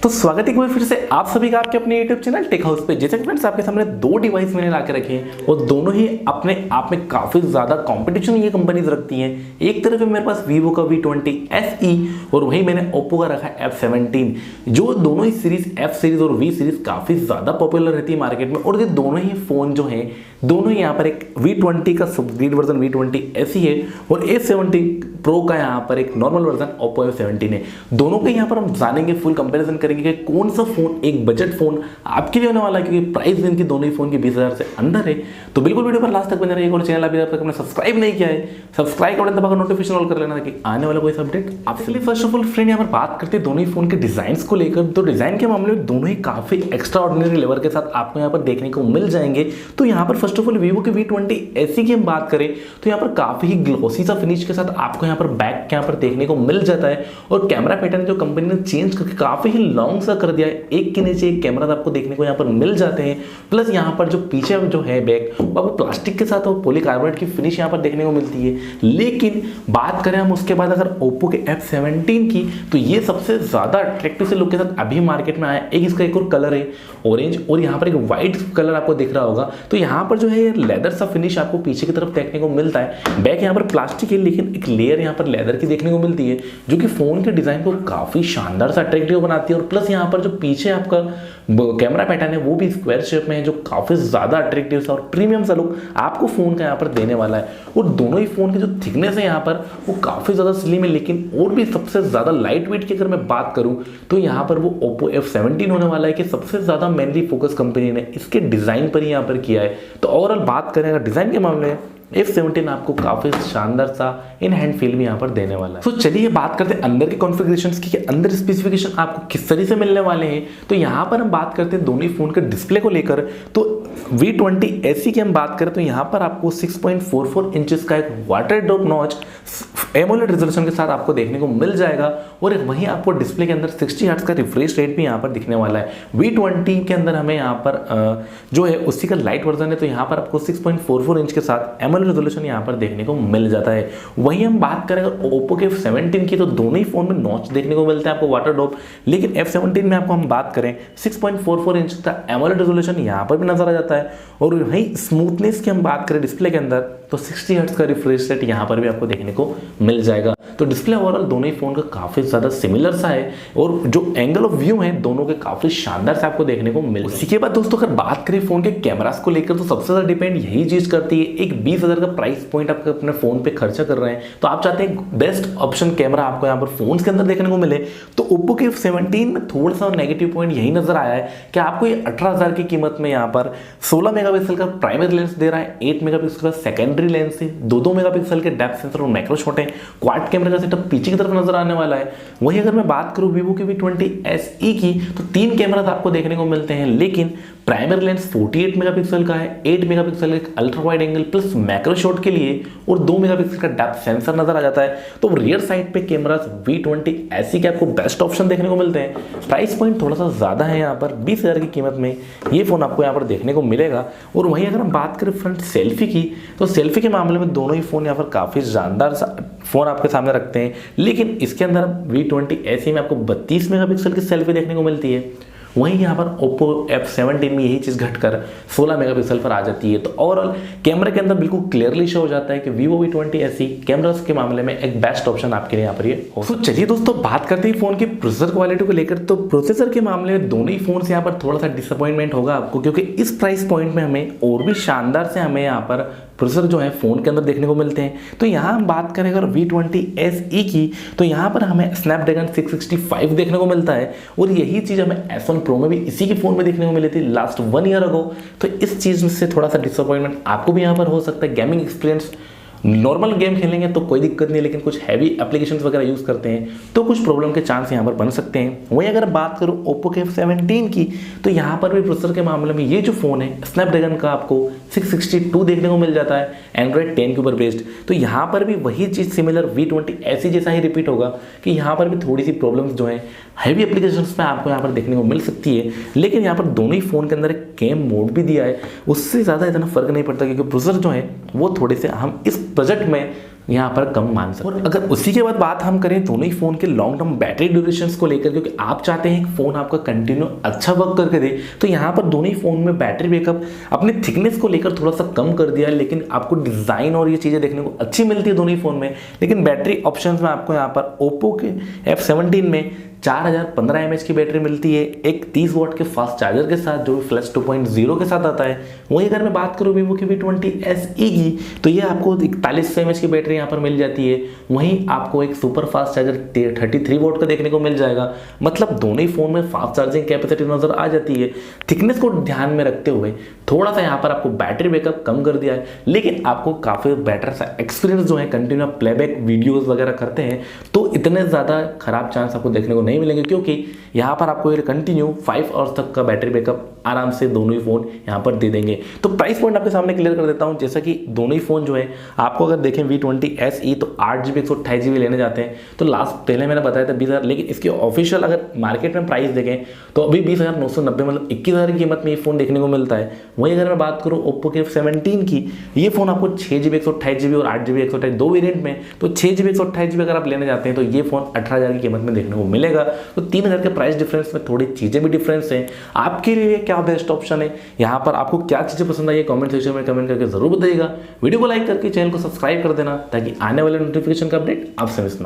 तो स्वागत है एक बार फिर से आप सभी का आपके अपने YouTube चैनल टेक हाउस पे। जैसे कि फ्रेंड्स आपके सामने दो डिवाइस मैंने ला के रखे हैं और दोनों ही अपने आप में काफ़ी ज़्यादा कंपटीशन ये कंपनीज रखती हैं। एक तरफ है मेरे पास Vivo का V20 SE और वहीं मैंने Oppo का रखा है F17, जो दोनों ही सीरीज F सीरीज और V सीरीज काफ़ी ज़्यादा पॉपुलर रहती है मार्केट में। और ये दोनों ही फ़ोन जो हैं दोनों ही यहाँ पर एक V20 का सबग्रेड वर्जन V20 SE है और A70 Pro का यहाँ पर एक नॉर्मल वर्जन Oppo F17 है। दोनों के यहाँ पर हम जानेंगे, फुल कंपैरिजन करेंगे कि कौन सा फोन एक बजट फोन आपके लिए होने वाला है, क्योंकि प्राइस इनकी दोनों ही फोन की 20,000 से अंदर है। तो बिल्कुल वीडियो पर लास्ट तक बने रहिएगा और चैनल अभी तक आपने सब्सक्राइब नहीं किया है सब्सक्राइब कर दबाकर नोटिफिकेशन ऑल कर लेना ताकि आने वाला कोई अपडेट आपसे। फर्स्ट ऑफ ऑल फ्रेंड यहाँ पर बात करते हैं दोनों ही फोन के डिजाइन को लेकर। तो डिजाइन के मामले में दोनों ही काफी एक्स्ट्रा ऑर्डिनरी लेवल के साथ आपको यहाँ पर देखने को मिल जाएंगे। तो यहाँ पर फर्स्ट ऑफ ऑल Vivo के V20 SE की हम बात करें तो यहाँ पर काफी ही ग्लॉसी सा फिनिश के साथ आपको यहाँ पर बैक के यहाँ पर देखने को मिल जाता है और कैमरा पैटर्न जो कंपनी ने चेंज करके काफी ही लॉन्ग सा कर दिया है, एक के नीचे एक कैमरा आपको देखने को यहाँ पर मिल जाते हैं। प्लस यहाँ पर जो पीछे जो है बैक वो आपको प्लास्टिक के साथ और पॉलीकार्बोनेट की फिनिश यहाँ पर देखने को मिलती है। लेकिन बात करें हम उसके बाद अगर Oppo के F17 की, तो ये सबसे ज्यादा अट्रैक्टिव से लुक के साथ अभी मार्केट में आया। इसका एक और कलर है ऑरेंज और यहाँ पर एक व्हाइट कलर आपको दिख रहा होगा। तो यहाँ पर जो है लेदर सा फिनिश आपको पीछे की तरफ देखने को मिलता है। बैक यहाँ पर प्लास्टिक है लेकिन एक लेयर यहाँ पर लेदर की देखने को मिलती है जो कि फोन के डिजाइन को काफी शानदार सा अट्रैक्टिव बनाती है। और प्लस यहाँ पर जो पीछे आपका कैमरा पैटर्न है वो भी स्क्वायर शेप में है जो काफी ज्यादा अट्रैक्टिव सा और प्रीमियम सा लुक आपको फोन का यहाँ पर देने वाला है। और दोनों ही फोन की जो थिकनेस है यहाँ पर वो काफी ज्यादा स्लिम है, लेकिन और भी सबसे ज्यादा लाइट वेट की अगर मैं बात करूं तो यहाँ पर वो Oppo F17 होने वाला है कि सबसे ज्यादा मेनली फोकस कंपनी ने इसके डिजाइन पर ही यहाँ पर किया है। तो ओवरऑल बात करें अगर डिजाइन के मामले में F17 आपको काफी शानदार सा इन हैंड फील भी यहाँ पर देने वाला है। तो चलिए बात करते हैं अंदर के कॉन्फ़िगरेशंस की कि अंदर स्पेसिफिकेशन आपको किस तरह से मिलने वाले हैं। तो यहाँ पर हम बात करते हैं दोनों ही फोन के डिस्प्ले को लेकर। तो V20 SE की हम बात करें तो यहाँ पर आपको 6.44 इंचेस का एक water drop notch AMOLED resolution के साथ आपको देखने को मिल जाएगा और वहीं आपको डिस्प्ले के अंदर 60 हर्ट्ज का रिफ्रेश रेट भी यहाँ पर दिखने वाला है। V20 के अंदर हमें यहाँ पर जो है उसी का लाइट वर्जन है, तो यहाँ पर आपको 6.44 इंच के साथ एमोलेड रेजोल्यूशन यहाँ पर देखने को मिल जाता है। वहीं हम बात करें अगर Oppo के F17 की तो दोनों ही फोन में नॉच देखने को मिलता है आपको वाटर ड्रॉप, लेकिन F17 में आपको हम बात करें 6.44 इंच का एमोलेड रेजोल्यूशन यहाँ पर भी नजर आ जाता है। और वहीं स्मूथनेस की हम बात करें डिस्प्ले के अंदर तो 60 हर्ट्ज का रिफ्रेश रेट यहाँ पर भी आपको देखने को मिल जाएगा। तो डिस्प्ले ओवरऑल दोनों ही फोन का काफी ज्यादा सिमिलर सा है और जो एंगल ऑफ व्यू है दोनों के काफी शानदार से आपको देखने को मिल। इसी के बाद दोस्तों अगर बात करें फोन के कैमरास को लेकर तो सबसे ज्यादा डिपेंड यही चीज करती है, एक 20,000 का प्राइस पॉइंट आप अपने फोन पे खर्चा कर रहे हैं तो आप चाहते हैं बेस्ट ऑप्शन कैमरा आपको यहाँ पर फोन के अंदर देखने को मिले। तो Oppo के F17 में थोड़ा सा नेगेटिव पॉइंट यही नजर आया है कि आपको ये 18,000 की कीमत में यहाँ पर 16 मेगापिक्सल का प्राइमरी लेंस दे रहा है, 8 मेगापिक्सल का सेकेंडरी लेंस है, 2 मेगापिक्सल के डेप्थ सेंसर और माइक्रो शॉट है, क्वाड कैमरा का सेटअप पीछे की तरफ नजर आने वाला है। वहीं अगर मैं बात करूं Vivo के V20 SE की तो 3 कैमरा आपको देखने को मिलते हैं, लेकिन प्राइमरी लेंस 48 मेगापिक्सल का है, 8 मेगापिक्सल एक ultra wide angle plus macro shot के लिए और 2 मेगापिक्सल का डेप्थ सेंसर नजर आ जाता है। तो रियर साइड पे कैमरास V20 SE के आपको बेस्ट ऑप्शन देखने को मिलते हैं। प्राइस पॉइंट थोड़ा सा ज्यादा है, यहाँ पर 20,000 की कीमत में ये फोन आपको यहाँ पर देखने को मिलेगा। और वहीं अगर हम बात करें फ्रंट सेल्फी की तो सेल्फी के मामले में दोनों ही फोन यहाँ पर काफी शानदार फोन आपके सामने रखते हैं, लेकिन इसके अंदर V20 SE में आपको 32 मेगापिक्सल की सेल्फी देखने को मिलती है। वहीं यहाँ पर Oppo F17 में यही चीज घटकर 16 मेगापिक्सल पर आ जाती है। तो ओवरऑल कैमरे के अंदर बिल्कुल क्लियरली शो हो जाता है कि Vivo V20 SE कैमरास के मामले में एक बेस्ट ऑप्शन आपके लिए यहाँ पर ये हो। तो चलिए दोस्तों बात करते हैं फोन की प्रोसेसर क्वालिटी को लेकर। तो प्रोसेसर के मामले में दोनों ही फोन से यहाँ पर थोड़ा सा डिसअपॉइंटमेंट होगा आपको, क्योंकि इस प्राइस पॉइंट में हमें और भी शानदार से हमें यहाँ पर प्रोसेसर जो है फोन के अंदर देखने को मिलते हैं। तो यहाँ हम बात करें अगर V20 SE की तो यहाँ पर हमें स्नैपड्रैगन 665 देखने को मिलता है और यही चीज हमें S1 Pro में भी इसी के फोन में देखने को मिली थी लास्ट 1 ईयर अगो। तो इस चीज से थोड़ा सा डिसअपॉइंटमेंट आपको भी यहाँ पर हो सकता है। गेमिंग एक्सपीरियंस नॉर्मल गेम खेलेंगे तो कोई दिक्कत नहीं, लेकिन कुछ हैवी एप्लीकेशंस वगैरह यूज करते हैं तो कुछ प्रॉब्लम के चांस यहाँ पर बन सकते हैं। वहीं अगर बात करूँ Oppo के F17 की तो यहाँ पर भी प्रोसेसर के मामले में ये जो फोन है स्नैपड्रैगन का आपको 662 देखने को मिल जाता है एंड्रॉइड 10 के ऊपर बेस्ड। तो यहाँ पर भी वही चीज सिमिलर V20 SE जैसा ही रिपीट होगा कि यहाँ पर भी थोड़ी सी प्रॉब्लम्स जो है हैवी एप्लीकेशंस में आपको यहाँ पर देखने को मिल सकती है। लेकिन यहाँ पर दोनों ही फोन के अंदर एक गेम मोड भी दिया है, उससे ज़्यादा इतना फर्क नहीं पड़ता क्योंकि प्रोसेसर जो है वो थोड़े से हम इस बजट में यहाँ पर कम मान सकते हैं। और अगर उसी के बाद बात हम करें दोनों ही फ़ोन के लॉन्ग टर्म बैटरी ड्यूरेशन को लेकर, क्योंकि आप चाहते हैं कि फ़ोन आपका कंटिन्यू अच्छा वर्क करके दे, तो यहाँ पर दोनों ही फ़ोन में बैटरी बैकअप अपने थिकनेस को लेकर थोड़ा सा कम कर दिया है, लेकिन आपको डिज़ाइन और ये चीज़ें देखने को अच्छी मिलती है दोनों ही फ़ोन में। लेकिन बैटरी ऑप्शंस में आपको यहाँ पर ओप्पो के F17 में 4015 mAh की बैटरी मिलती है, एक 30 वाट के फास्ट चार्जर के साथ जो फ्लैश 2.0 के साथ आता है। वहीं अगर मैं बात करूँ वीवो के V20 SE की, तो ये आपको 41 mAh की बैटरी यहाँ पर मिल जाती है। वहीं आपको एक सुपर फास्ट चार्जर 33 वाट का देखने को मिल जाएगा। मतलब दोनों ही फोन में फास्ट चार्जिंग कैपेसिटी नजर आ जाती है। थिकनेस को ध्यान में रखते हुए थोड़ा सा यहाँ पर आपको बैटरी बैकअप कम कर दिया है, लेकिन आपको काफ़ी बेटर सा एक्सपीरियंस जो है, कंटिन्यू प्लेबैक वीडियोज़ वगैरह करते हैं तो इतने ज़्यादा खराब चांस आपको देखने को नहीं मिलेंगे, क्योंकि यहाँ पर आपको ये कंटिन्यू 5 आवर्स तक का बैटरी बैकअप आराम से दोनों ही फ़ोन यहाँ पर दे देंगे। तो प्राइस पॉइंट आपके सामने क्लियर कर देता हूँ। जैसा कि दोनों ही फ़ोन जो है आपको अगर देखें V20 SE तो 8GB 128GB लेने जाते हैं, तो लास्ट पहले मैंने बताया था 20,000, लेकिन इसकी ऑफिशियल अगर मार्केट में प्राइस देखें तो अभी 20,990 मतलब 21,000 की कीमत में ये फ़ोन देखने को मिलता है। वहीं अगर मैं बात करूँ Oppo के F17 की, ये फ़ोन आपको 6GB 128GB और 8GB 128 दो वेरियंट में, तो 6GB 128GB अगर आप लेने जाते हैं तो ये फ़ोन 18,000 की कीमत में देखने को मिलेगा। तो 3,000 के प्राइस डिफरेंस में थोड़ी चीज़ें भी डिफरेंस हैं। आपके लिए क्या बेस्ट ऑप्शन है, यहाँ पर आपको क्या चीज़ें पसंद आई है, कमेंट सेक्शन में कमेंट करके जरूर बताइएगा। वीडियो को लाइक करके चैनल को सब्सक्राइब कर देना ताकि आने वाले नोटिफिकेशन का अपडेट आपसे मिस ना हो।